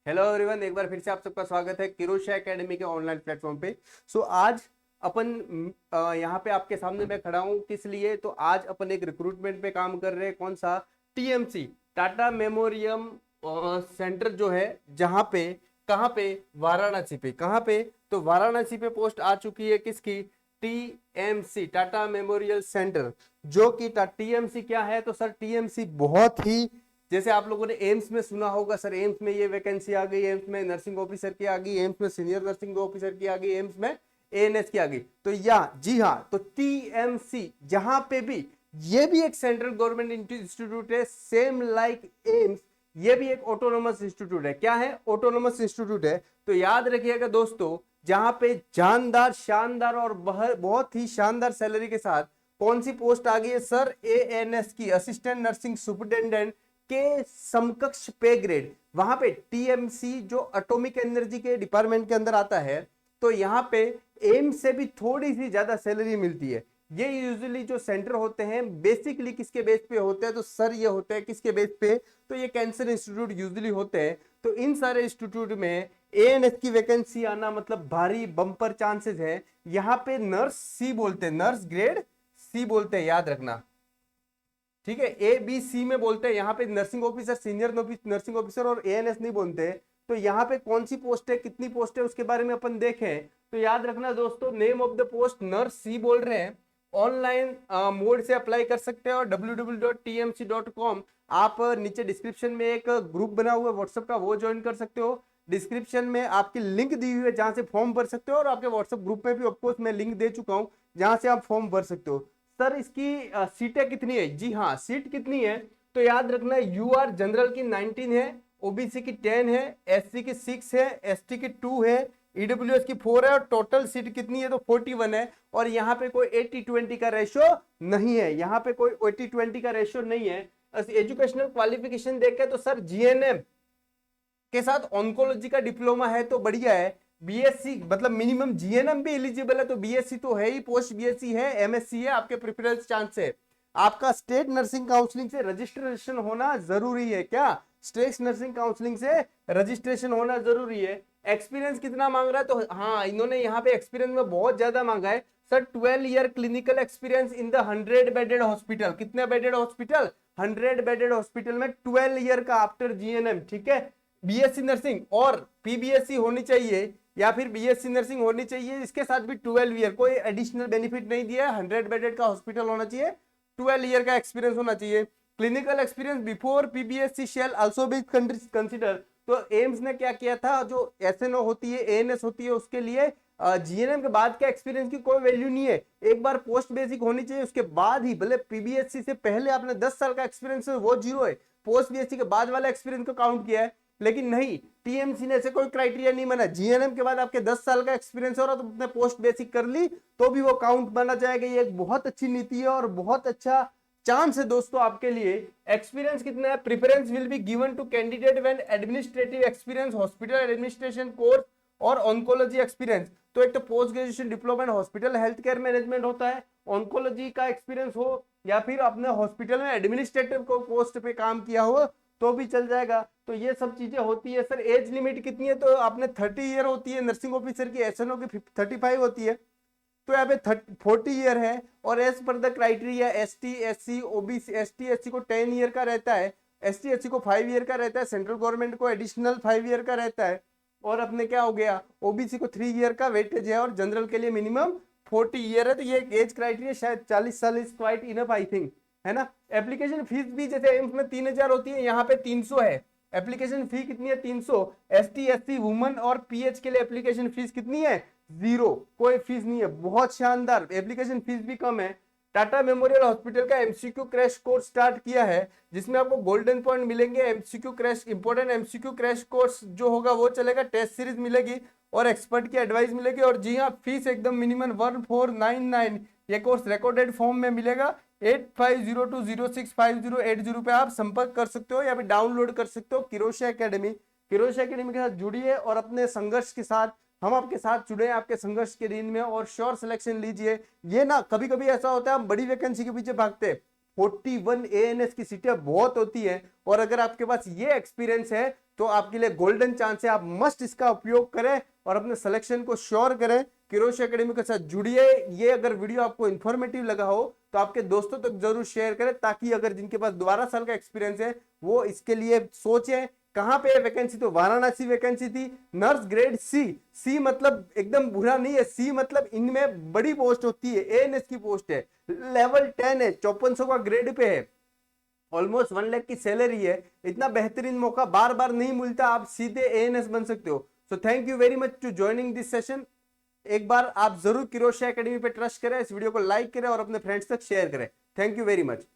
Hello everyone, एक बार फिर से आप सबका स्वागत है किरोशा एकेडमी के ऑनलाइन प्लेटफॉर्म पे। आज अपन यहाँ पे आपके सामने मैं खड़ा हूँ किस लिए, तो आज अपन एक रिक्रूटमेंट पे काम कर रहे हैं। कौन सा? टीएमसी, टाटा मेमोरियम सेंटर जो है, जहाँ पे, कहाँ पे? वाराणसी पे। कहाँ पे? तो वाराणसी पे पोस्ट आ चुकी है किसकी? TMC, Tata memorial centre. जो कि टीएमसी क्या है? तो सर टीएमसी बहुत ही, जैसे आप लोगों ने एम्स में सुना होगा, सर एम्स में ये वैकेंसी आ गई, एम्स में नर्सिंग ऑफिसर की आ गई, एम्स में सीनियर नर्सिंग ऑफिसर की आ गई, एम्स में एएनएस की आ गई। तो जी हाँ, तो टीएमसी जहां पे भी, ये भी एक सेंट्रल गवर्नमेंट इंस्टीट्यूट है, सेम लाइक एम्स। ये भी एक ऑटोनोमस इंस्टीट्यूट है। क्या है? ऑटोनोमस इंस्टीट्यूट है। तो याद रखिएगा दोस्तों, जहां पे जानदार, शानदार और बहुत ही शानदार सैलरी के साथ कौन सी पोस्ट आ गई है सर? एएनएस की, असिस्टेंट नर्सिंग सुपरिटेंडेंट के समकक्ष पे ग्रेड। वहां पे टीएमसी जो एटॉमिक एनर्जी के डिपार्टमेंट के अंदर आता है, तो यहाँ पे एम्स से भी थोड़ी सी ज्यादा सैलरी मिलती है। ये यूजुअली जो सेंटर होते हैं बेसिकली किसके बेस पे होते हैं? तो सर ये होते हैं किसके बेस पे? तो ये कैंसर इंस्टीट्यूट यूजुअली होते हैं। तो इन सारे इंस्टीट्यूट में एएनएस की वैकेंसी आना मतलब भारी बम्पर चांसेस है। यहाँ पे नर्स सी बोलते हैं, नर्स ग्रेड सी बोलते हैं, याद रखना। ठीक है, ए बी सी में बोलते हैं। यहाँ पे nursing officer, senior nursing officer और एएनएस नहीं बोलते। तो यहाँ पे कौन सी पोस्ट है, कितनी पोस्ट है, उसके बारे में अपन देखें तो याद रखना दोस्तों, name of the post nurse सी बोल रहे हैं। ऑनलाइन मोड से अप्लाई कर सकते हैं और www.tmc.com, आप नीचे डिस्क्रिप्शन में एक ग्रुप बना हुआ है व्हाट्सएप का, वो ज्वाइन कर सकते हो। डिस्क्रिप्शन में आपकी लिंक दी हुई है जहां से फॉर्म भर सकते हो, और आपके व्हाट्सएप ग्रुप में भी ऑफकोर्स मैं लिंक दे चुका हूं जहां से आप फॉर्म भर सकते हो। सर इसकी सीटें कितनी है? जी हाँ, सीट कितनी है तो याद रखना, यूआर जनरल की 19 है, ओबीसी की 10 है, एससी की 6 है, एसटी की 2 है, ईडब्ल्यूएस की 4 है, और टोटल सीट कितनी है? तो 41 है। और यहाँ पे कोई 80-20 का रेशियो नहीं है, यहाँ पे कोई 80-20 का रेशियो नहीं है। एजुकेशनल क्वालिफिकेशन देखे तो सर जीएनएम के साथ ऑन्कोलॉजी का डिप्लोमा है तो बढ़िया है। बीएससी मतलब मिनिमम जीएनएम भी एलिजिबल है, तो बीएससी तो है ही, पोस्ट बीएससी है, एमएससी है, आपके प्रेफरेंस चांस है। आपका स्टेट नर्सिंग काउंसलिंग से रजिस्ट्रेशन होना जरूरी है। क्या? स्टेट नर्सिंग काउंसलिंग से रजिस्ट्रेशन होना जरूरी है। एक्सपीरियंस कितना मांग रहा है? तो हाँ, इन्होंने यहाँ पे एक्सपीरियंस में बहुत ज्यादा मांगा है sir. 12 year clinical experience in the 100 bedded hospital. कितने बेडेड हॉस्पिटल? 100 बेडेड हॉस्पिटल में 12 ईयर का आफ्टर जीएनएम। ठीक है, बीएससी नर्सिंग और पीबीएससी होनी चाहिए, या फिर बीएससी नर्सिंग होनी चाहिए, इसके साथ भी 12 ईयर, कोई एडिशनल बेनिफिट नहीं दिया है। 100 बेडेड का हॉस्पिटल होना चाहिए, 12 ईयर का एक्सपीरियंस होना चाहिए। Clinical experience before PBSc shall also be consider. तो एम्स ने क्या किया था, जो एसएनओ होती है, एएनएस होती है, उसके लिए जीएनएम के बाद के एक्सपीरियंस की कोई वैल्यू नहीं है। एक बार पोस्ट बेसिक होनी चाहिए, उसके बाद ही, भले पीबीएससी से पहले आपने 10 साल का एक्सपीरियंस है वो जीरो है, पोस्ट बीएससी के बाद वाला एक्सपीरियंस को काउंट किया है। लेकिन नहीं, टीएमसी ने ऐसे कोई क्राइटेरिया नहीं बना। जीएनएम के बाद आपके 10 साल का एक्सपीरियंस हो रहा तो आपने पोस्ट बेसिक कर ली तो भी वो काउंट बना जाएगा। ये एक बहुत अच्छी नीति है और बहुत अच्छा चांस है दोस्तों आपके लिए। एक्सपीरियंस कितना है? Preference will be given to candidate when administrative experience, hospital administration course और ऑन्कोलॉजी एक्सपीरियंस। तो एक तो post graduation diploma in hospital health care management होता है, ऑन्कोलॉजी का एक्सपीरियंस हो, या फिर अपने हॉस्पिटल में एडमिनिस्ट्रेटिव को पोस्ट पे काम किया हो तो भी चल जाएगा। तो ये सब चीजें होती है। सर एज लिमिट कितनी है? तो आपने 30 ईयर होती है नर्सिंग ऑफिसर की, एसएनओ की 35 होती है, तो यहाँ पे 40 ईयर है। और एज पर the criteria ST SC OBC, ST SC को 10 ईयर का रहता है, एसटी एससी को 5 ईयर का रहता है, सेंट्रल गवर्नमेंट को एडिशनल 5 ईयर का रहता है, और अपने क्या हो गया, ओबीसी को 3 ईयर का वेटेज है, और जनरल के लिए मिनिमम 40 ईयर है। तो ये एज क्राइटेरिया शायद 40 साल is quite enough I think, है ना। एप्लीकेशन फीस भी जैसे एम्स में 3000 होती है, यहाँ पे 300 है। एप्लीकेशन फी कितनी है? 300। एसटी एससी वुमन और पीएच के लिए एप्लीकेशन फीस कितनी है? 0, कोई फीस नहीं है। बहुत शानदार, एप्लीकेशन फीस भी कम है। टाटा मेमोरियल हॉस्पिटल का एमसीक्यू क्रैश कोर्स स्टार्ट किया है, जिसमें आपको गोल्डन पॉइंट मिलेंगे। MCQ crash, important MCQ crash course जो होगा वो चलेगा, टेस्ट सीरीज मिलेगी और एक्सपर्ट की एडवाइस मिलेगी। और जी हाँ, फीस एकदम मिनिमम 1499। ये कोर्स रिकॉर्डेड फॉर्म में मिलेगा। 8502065080 पे आप संपर्क कर सकते हो या फिर डाउनलोड कर सकते हो किरोशा एकेडमी। किरोशा एकेडमी के साथ जुड़िए और अपने संघर्ष के साथ, हम आपके साथ जुड़े हैं आपके संघर्ष के दिन में, और श्योर सिलेक्शन लीजिए। ये ना कभी कभी ऐसा होता है हम बड़ी वैकेंसी के पीछे भागते हैं, 41 एएनएस की सीटें बहुत होती है, और अगर आपके पास ये एक्सपीरियंस है तो आपके लिए गोल्डन चांस है, आप मस्ट इसका उपयोग करें और अपने सिलेक्शन को श्योर करें। किरोश एकेडमी के साथ जुड़िए। ये अगर वीडियो आपको इन्फॉर्मेटिव लगा हो तो आपके दोस्तों तक जरूर शेयर करें, ताकि अगर जिनके पास 12 साल का एक्सपीरियंस है वो इसके लिए सोचें। कहां पे वैकेंसी, तो वाराणसी वैकेंसी थी, नर्स ग्रेड सी। सी मतलब एकदम बुरा नहीं है, सी मतलब इनमें बड़ी पोस्ट होती है, एएनएस की पोस्ट है, लेवल 10 है, 5400 का ग्रेड पे है, ऑलमोस्ट 1 लाख की सैलरी है। इतना बेहतरीन मौका बार बार नहीं मिलता, आप सीधे एएनएस बन सकते हो। So thank you very much to joining this session. एक बार आप जरूर किरोश एकेडमी पे ट्रस्ट करें, इस वीडियो को लाइक करें और अपने फ्रेंड्स तक शेयर करें। Thank you very much.